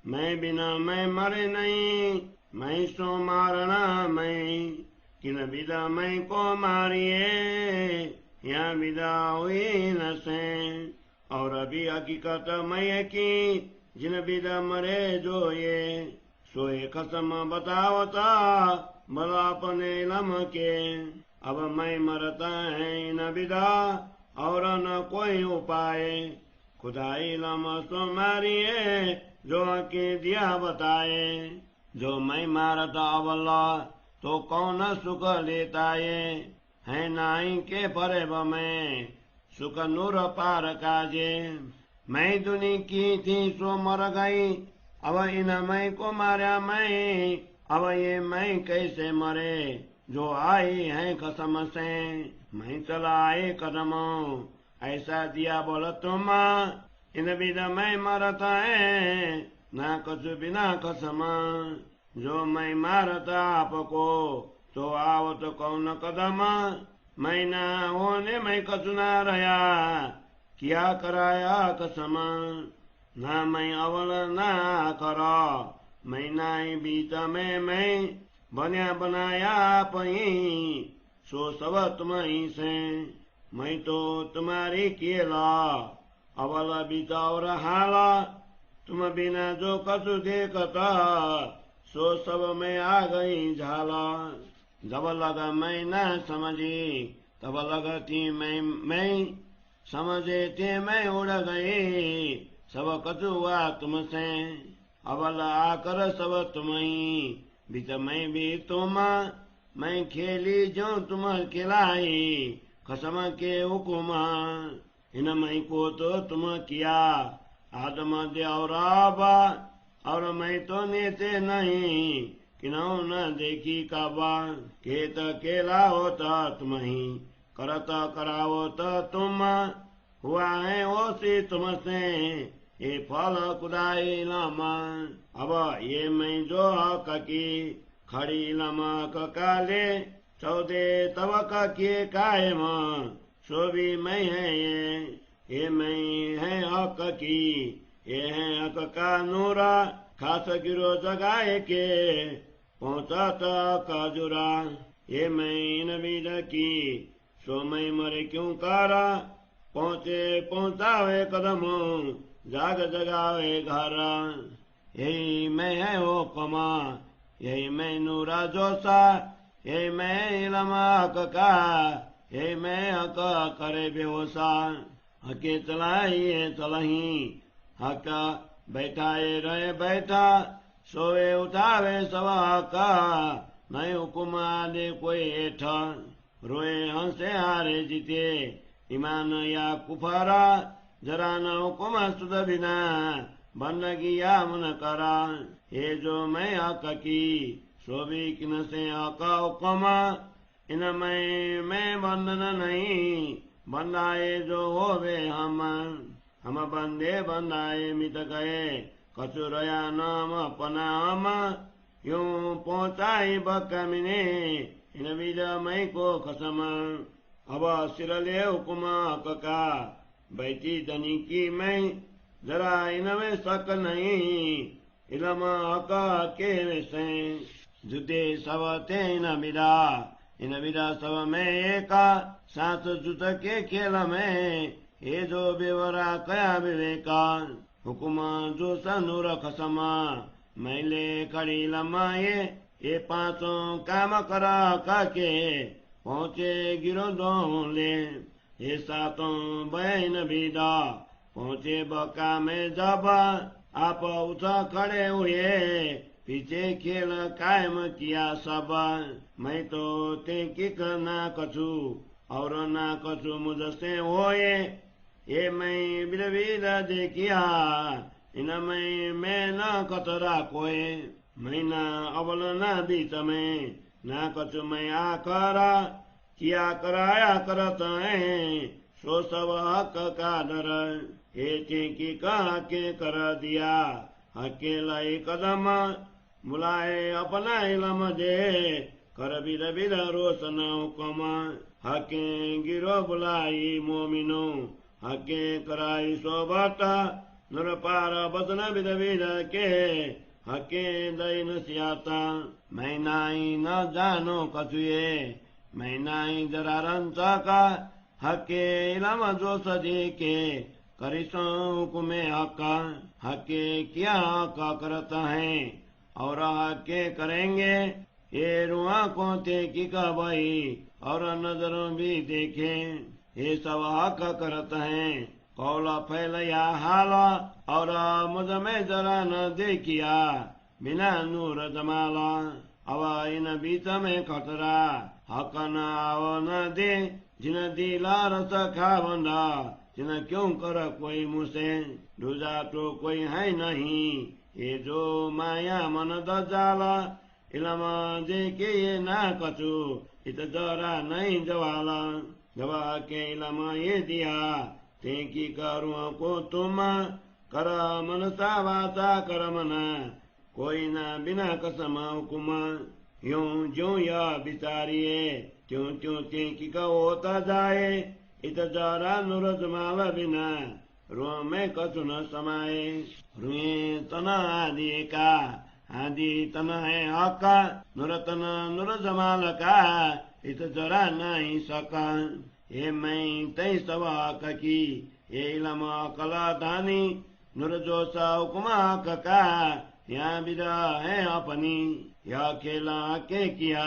मैं बिना मैं मरे नहीं, मैं सो मारना मैं, किन विदा मैं को मारिए, या विदा हुई न से। और अभी हकीकत मैं की, जिन विदा मरे जो ये, सोए कसम बतावता भला अपने लम के। अब मैं मरता है न विदा और न कोई उपाय, खुदाई लम सो मारिए जो के दिया बताए। जो मैं मारता अवल्ला तो कौन सुख लेता है नाई के परे में सुख नूर पार काजे। मैं दुनी की थी सो मर गई, अब इन मैं को मारा मैं, अब ये मैं कैसे मरे जो आई है कसम से। मैं चला आए कदम ऐसा दिया बोल तुम, इन बिना मैं मरता है ना कुछ बिना कसम। जो मैं मारता आपको तो आओ तो कौन कदम, मैं ना होने मैं कछु ना रहा किया कराया कसम। ना मैं अवल ना करो मैं नाई बीच में मैं बन्या बनाया पही सो सब तुम्हारी से। मैं तो तुम्हारी केला अवल बीता और हाला, तुम बिना जो कछु देखता सो सब में आ गई झाला। जब लगा मैं न समझी तब लगती मैं समझे थे मैं उड़ गई, सब कछु हुआ तुमसे अवल आकर सब तुम्ही बीच मैं भी तुम। मैं खेली जो तुम खिलाई कसम के हुकुम, इन मैं को तो तुम किया आदम दे और आबा, और मैं तो नेते नहीं किनाऊ न देखी काबा। खेत केला होता तुम ही करता करावो तो तुम, हुआ है ओसी तुमसे ये फल खुदाई लामा। अब ये मैं जो हक की खड़ी लमक काले चौदे तवक किए कायम सो भी मैं है ये मैं है हक की ये है हक का नूरा। खास गिरो जगाए के पहुंचा तक जुरा, ये मैं नबीद की सो मैं मरे क्यों कारा। पहुंचे पहुंचावे कदम जाग जगावे घर, यही मैं है वो कमा यही मैं नूरा जोसा, यही मैं इलमाक का यही मैं हक करे बेहोसा। हके चलाइए चलही हक बैठाए रहे बैठा, सोए उठावे सवा का नहीं हुकुमा दे कोई हेठा। रोए हंसे हारे जीते ईमान या कुफारा, जरा न हुकुम सुध बिना बंदगी या मन करा। ये जो मैं हक की सो भी किन से हक हुक्मा, इन मैं बंधन नहीं बंधाए जो होवे हम बंधे बंधाए मिट गए कछु रया नाम अपना हम। यूं पहुंचाई बकमिने इन विदा मैं को कसम, अब सिरले हुकुमा का बैठी धनी की मैं, जरा इनमें शक नहीं इलम हक के से। जुदे सब थे इन विदा सब में एका, सात जुत के खेल में ये जो बेवरा कया विवेका। हुकुमा जो सनूर खसमा मैले कड़ी लमाए, ये पांचों काम करा काके पहुंचे गिरो दोले। ये सातों बहन विदा पहुंचे बका में जब आप उठा खड़े हुए पीछे खेल कायम किया सब। मैं तो ते किक ना कछु और ना कछु मुझसे होए, ये मैं बिलविल देखिया इन मैं न कतरा कोय। मैं न अवल न बीच में न कछु मैं आकरा, किया कराया करत है सो सब हक का डर। ये की कहा के कर दिया अकेला कदम, बुलाए अपना इलम दे कर बिर बिर रोशन हुकम। हके गिरो बुलाई मोमिनो हके कराई सोबत नुर पार बदन विद विद के हके दैन सियाता मैं नाई न जानो कछुए मैं नाई जरा रंच का हके इलम जो सजे के करिसों कुमे हका हके क्या हका करता है और हके करेंगे ये रुआ को ते की कबई और नजरों भी देखे ये सब हक करता है कौला फैलया हाला और मुझ में जरा न देखिया बिना नूर जमाला अब इन बीच में खतरा हक न आओ न दे जिन दिला रस खावंदा जिन क्यों कर कोई मुझसे दूजा तो कोई है नहीं ये जो माया मन दजाला इलमा देखे ये ना कछु इत जरा नहीं जवाला जवा के इलमा ये दिया ते की करूँ को तुम कर मनसा वाचा कर मना कोई ना बिना कसम हुकुम यूं जो या बिचारिये त्यों त्यों ते की का होता जाए इत जरा नुरज माल बिना रुआ में कछु न समाये रुए तना आदि का आदि तन है हका नुरतन नुर जमाल का इत जरा नहीं सका ये मैं तय सवा की ये लमा कला धानी नुर जो सा हुक्मा का यहाँ विदा है अपनी यह खेला के किया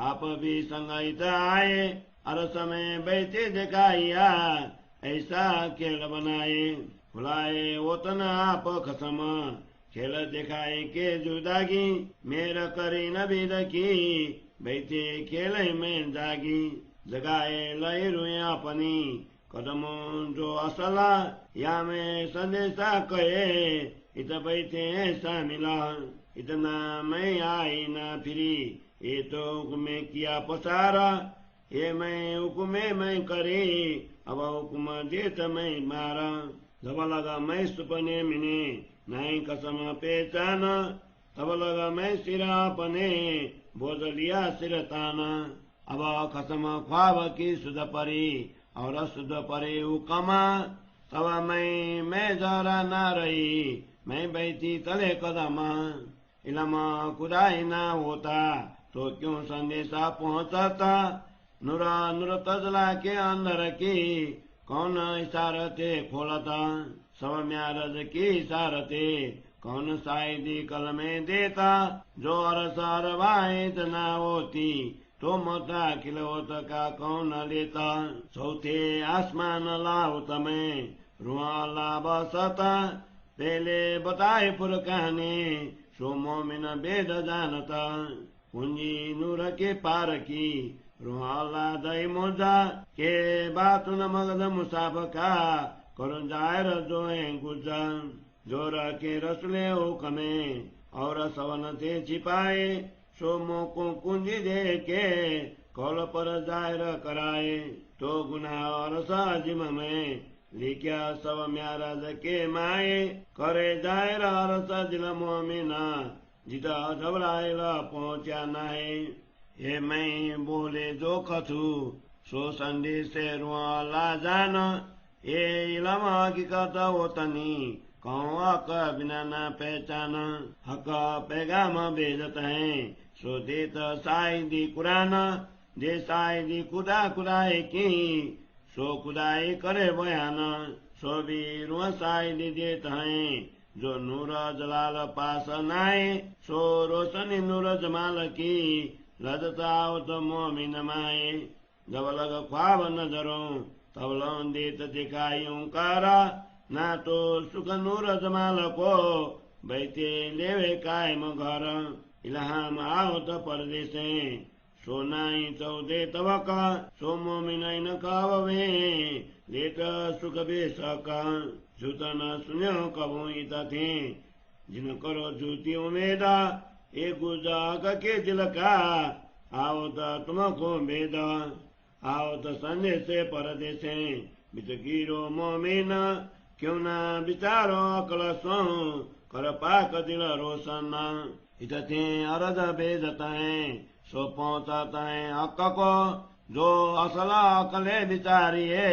आप भी संगीत आए अर समय बैठे दिखाइया ऐसा खेल बनाए बुलाए वतन आप खसम खेल दिखाए के जुदागी मेरा करे न भी रखी बैठे खेल में जागी जगाए लय रुए अपनी कदमों जो असला या में संदेशा कहे इत बैठे ऐसा मिला इतना मैं आई ना फिरी ये तो हुक्मे किया पसारा ये मैं हुक्मे मैं करे अब हुक्म देत मैं मारा जब लगा मैं सुपने मिने नहीं कसम पहचान तब लगा मैं सिरा अपने बोझ लिया सिर ताना अब कसम ख्वाब की सुध परी और सुध परे हुक्मा तब मैं जरा ना रही मैं बैठी तले कदम इलमा खुदाई ना होता तो क्यों संदेशा पहुंचाता नुरा नुर तजला के अंदर की कौन इशारते खोलता सब म्यारज की इशारते कौन शायदी कल में देता जो अरसार वाहित ना होती तो मोता खिलौत का कौन लेता चौथे आसमान लाओ तमें रुआ लाभ सता पहले बताए पुरखाने सो मोमिन वेद जानता कुंजी नूर के पार की रुहाला दई मोजा के बात न मगध मुसाफ का करुण जायर जो गुजा जो रखे रसले हुक्मे और सवन थे छिपाए सो मोको कुंजी दे के कौल पर जायर कराए तो गुना और साजिम में लिखा सब म्यारज के माए करे जायर और सजल मोमिना जिता घबराएला पहुंचा न है ये मैं बोले जो कथू सो संदेश से रुआला जान ये इलम हकीकत वतनी कौआ का बिना न पहचान हक पैगाम भेजत है सो देत शायदी कुरान दे शायदी खुदा खुदाई की सो खुदाई करे बयान सो भी रुआ शायदी देत हैं जो नूर जलाल पास नाए सो रोशनी नूर जमाल की लदताओ तो मोमिन माए जब लग ख्वाब नजरों तब लन देत दिखाई कारा ना तो सुख नूर जमाल को बैठे लेवे कायम घर इल्हाम आओ तो परदेसे सो नाई चौदे तवका सो मोमिन न कावे लेट सुख बेसका झूठन सुन्यो कबू इत थे जिन करो झूठी उमेदा ए गुजाग के दिल का आओ तो तुमको भेद आओ तो संदेश परदेसे बिच गिरो मोमिन क्यों ना बिचारो अकल सो कर पाक दिल रोशन इत थे अरज भेजता है सो पहुंचाता है हक को जो असला अकले बिचारिए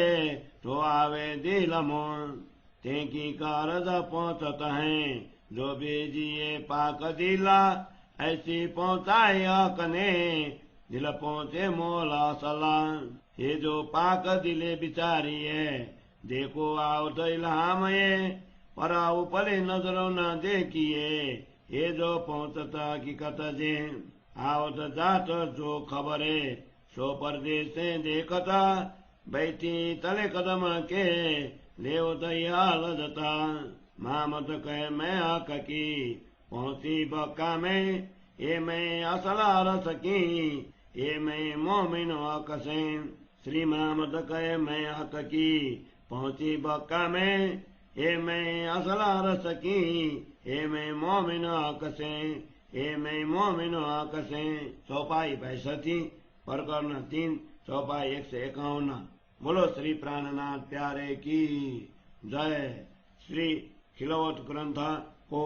तो आवे दिल मोन ते की कारज पहुँचत हैं, जो बेजिए पाक दिला ऐसी पहुँचाए कने, दिल पहुँचे मोला सला। ये जो पाक दिले बिचारिए, देखो आवत इल्हाम ये, परा उपले नजरों न देखिए, ये जो पहुँचता हकीकत जे, आवत जात जो खबरे, सो परदेश से देखता, बैठी तले कदम के लेव दयाल जता। मामत कह मैं आक की पहुंची बक्का में, ये मैं असला रस की, ये मैं मोमिन आकसे। श्री मामत कह मैं आक की पहुंची बक्का में, ये मैं असला रस की, ये मैं मोमिन आकसे, ये मैं मोमिन आकसे। चौपाई 62 प्रकरण 3 चौपाई 151। बोलो श्री प्राणनाथ प्यारे की जय। श्री खिलवत ग्रंथ को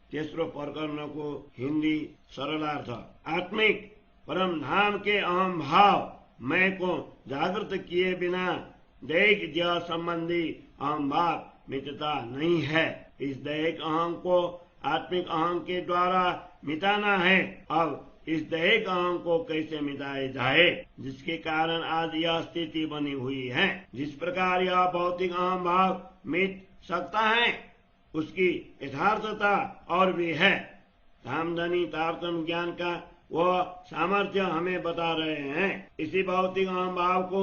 तेसरो प्रकरण को हिंदी सरलार्थ। आत्मिक परम धाम के अहम भाव मैं को जागृत किए बिना दैहिक देह संबंधी अहम भाव मिटता नहीं है। इस दैहिक अहम को आत्मिक अहम के द्वारा मिटाना है। अब इस दैहिक अहम को कैसे मिटाया जाए, जिसके कारण आज यह स्थिति बनी हुई है। जिस प्रकार यह भौतिक अहम भाव मिट सकता है, उसकी यथार्थता और भी है। धामधनी तारतम्य ज्ञान का वह सामर्थ्य हमें बता रहे हैं। इसी भौतिक अहम भाव को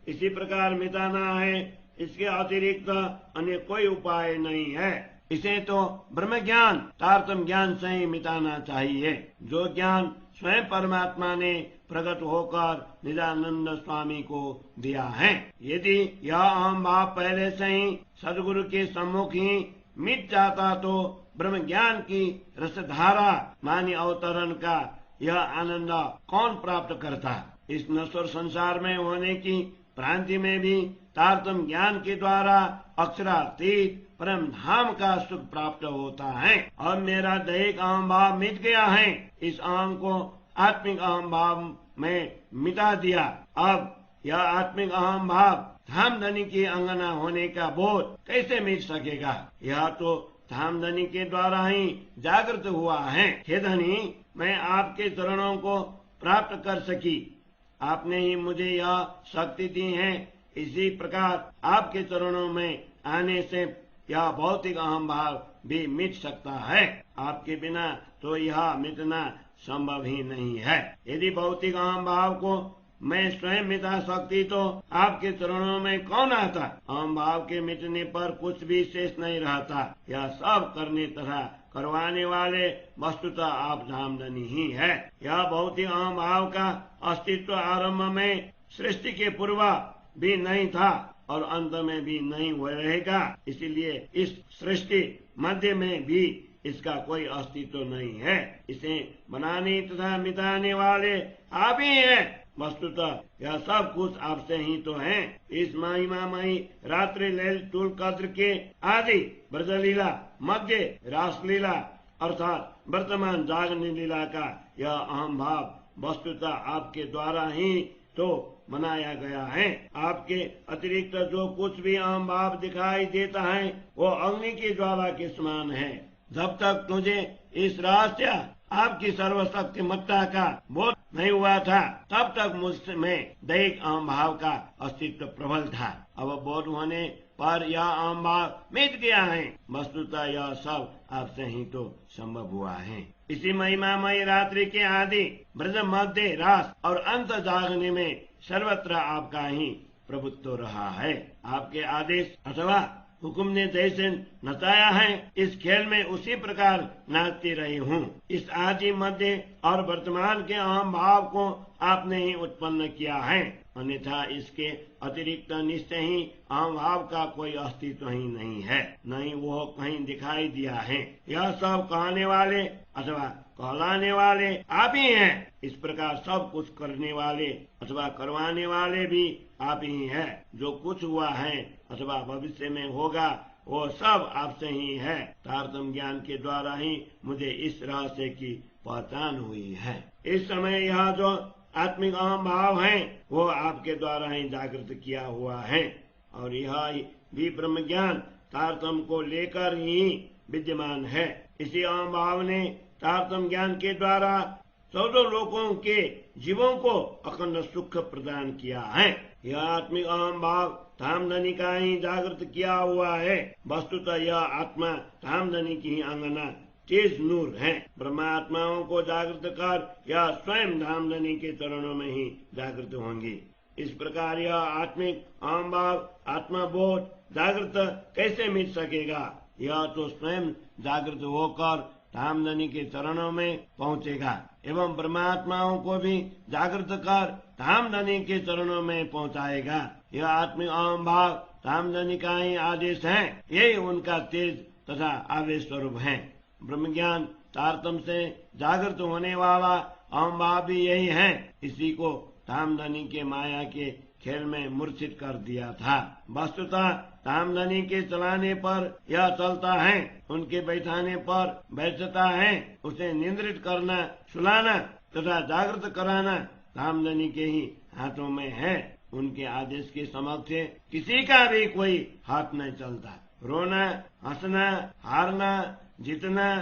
इसी प्रकार मिटाना है, इसके अतिरिक्त अन्य कोई उपाय नहीं है। इसे तो ब्रह्म ज्ञान तारतम्य ज्ञान से ही मिटाना चाहिए, जो ज्ञान स्वयं परमात्मा ने प्रकट होकर निजानंद स्वामी को दिया है। यदि यह अहम भाव पहले से ही सदगुरु के सम्मुख ही मिट जाता, तो ब्रह्म ज्ञान की रसधारा मानी अवतरण का यह आनंद कौन प्राप्त करता। इस नश्वर संसार में होने की भ्रांति में भी तारतम्य ज्ञान के द्वारा अक्षरातीत परम धाम का सुख प्राप्त होता है। अब मेरा दैहिक अहम भाव मिट गया है, इस अहम को आत्मिक अहम भाव में मिटा दिया। अब यह आत्मिक अहम भाव धामधनी की अंगना होने का बोध कैसे मिट सकेगा। यह तो धामधनी के द्वारा ही जागृत हुआ है। हे धनी, मैं आपके चरणों को प्राप्त कर सकी, आपने ही मुझे यह शक्ति दी है। इसी प्रकार आपके चरणों में आने से यह भौतिक अहम भाव भी मिट सकता है। आपके बिना तो यह मिटना संभव ही नहीं है। यदि भौतिक अहम भाव को मैं स्वयं मिटा सकती, तो आपके चरणों में कौन आता। अहम भाव के मिटने पर कुछ भी शेष नहीं रहता। यह सब करने तथा करवाने वाले वस्तुतः आप धामधनी ही है। यह भौतिक अहम भाव का अस्तित्व आरंभ में सृष्टि के पूर्व भी नहीं था और अंत में भी नहीं रहेगा। इसलिए इस सृष्टि मध्य में भी इसका कोई अस्तित्व नहीं है। इसे बनाने तथा मिटाने वाले आप ही हैं। वस्तुतः यह सब कुछ आपसे ही तो है। इस महिमामयी रात्रि लैलतुल कद्र के आदि ब्रजलीला, मध्य रासलीला अर्थात वर्तमान जागरण लीला का यह अहम भाव वस्तुतः आपके द्वारा ही तो बनाया गया है। आपके अतिरिक्त जो कुछ भी अहम भाव दिखाई देता है, वो अग्नि की ज्वाला के समान है। जब तक तुझे इस रहस्य आपकी सर्वशक्तिमत्ता का बोध नहीं हुआ था, तब तक मुझमें दैहिक अहम भाव का अस्तित्व प्रबल था। अब बोध होने पर यह अहम भाव मिट गया है। वस्तुतः यह सब आपसे ही तो संभव हुआ है। इसी महिमामयी रात्रि के आदि ब्रज, मध्य, रास और अंत जागने में सर्वत्र आपका ही प्रभुत्व रहा है। आपके आदेश अथवा हुक्म ने जैसे नचाया है, इस खेल में उसी प्रकार नाचती रही हूँ। इस आदि, मध्य और वर्तमान के अहम भाव को आपने ही उत्पन्न किया है, अन्यथा इसके अतिरिक्त निश्चय ही अहम भाव का कोई अस्तित्व ही नहीं है, नहीं वो कहीं दिखाई दिया है। यह सब कहने वाले अथवा कहलाने वाले आप ही हैं। इस प्रकार सब कुछ करने वाले अथवा करवाने वाले भी आप ही हैं। जो कुछ हुआ है अथवा भविष्य में होगा, वो सब आपसे ही है। तारतम्य ज्ञान के द्वारा ही मुझे इस रहस्य की पहचान हुई है। इस समय यह जो आत्मिक अहम भाव है, वो आपके द्वारा ही जागृत किया हुआ है, और यह भी ब्रह्म ज्ञान तारतम्य को लेकर ही विद्यमान है। इसी अहम भाव ने तारतम्य ज्ञान के द्वारा 14 लोकों के जीवों को अखंड सुख प्रदान किया है। यह आत्मिक अहम भाव धामधनी का ही जागृत किया हुआ है। वस्तुतः यह आत्मा धामधनी की ही अंगना तेज नूर है। ब्रह्मात्माओं को जागृत कर यह स्वयं धामधनी के चरणों में ही जागृत होंगे। इस प्रकार यह आत्मिक अहम भाव आत्मबोध जागृत कैसे मिल सकेगा? यह तो स्वयं जागृत होकर धामधनी के चरणों में पहुंचेगा एवं ब्रह्मात्माओं को भी जागृत कर धामधनी के चरणों में पहुंचाएगा। यह आत्मिक अहम भाव धामधनी का ही आदेश है। यही उनका तेज तथा आवेश स्वरूप है। ब्रह्म ज्ञान तारतम्य से जागृत होने वाला अहम भाव भी यही है। इसी को धामधनी के माया के खेल में मूर्छित कर दिया था। वस्तुतः धामधनी के चलाने पर यह चलता है, उनके बैठाने पर बैठता है। उसे नियंत्रित करना, सुलाना तथा जागृत कराना धामधनी के ही हाथों में है। उनके आदेश के समक्ष किसी का भी कोई हाथ नहीं चलता। रोना, हंसना, हारना, जीतना,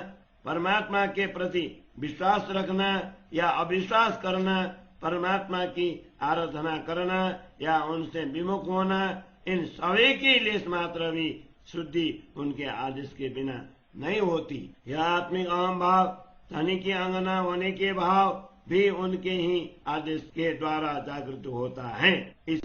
परमात्मा के प्रति विश्वास रखना या अविश्वास करना, परमात्मा की आराधना करना या उनसे विमुख होना, इन सभी की लेश मात्र भी शुद्धि उनके आदेश के बिना नहीं होती। यह आत्मिक अहम भाव धनी की अंगना होने के भाव भी उनके ही आदेश के द्वारा जागृत होता है। इस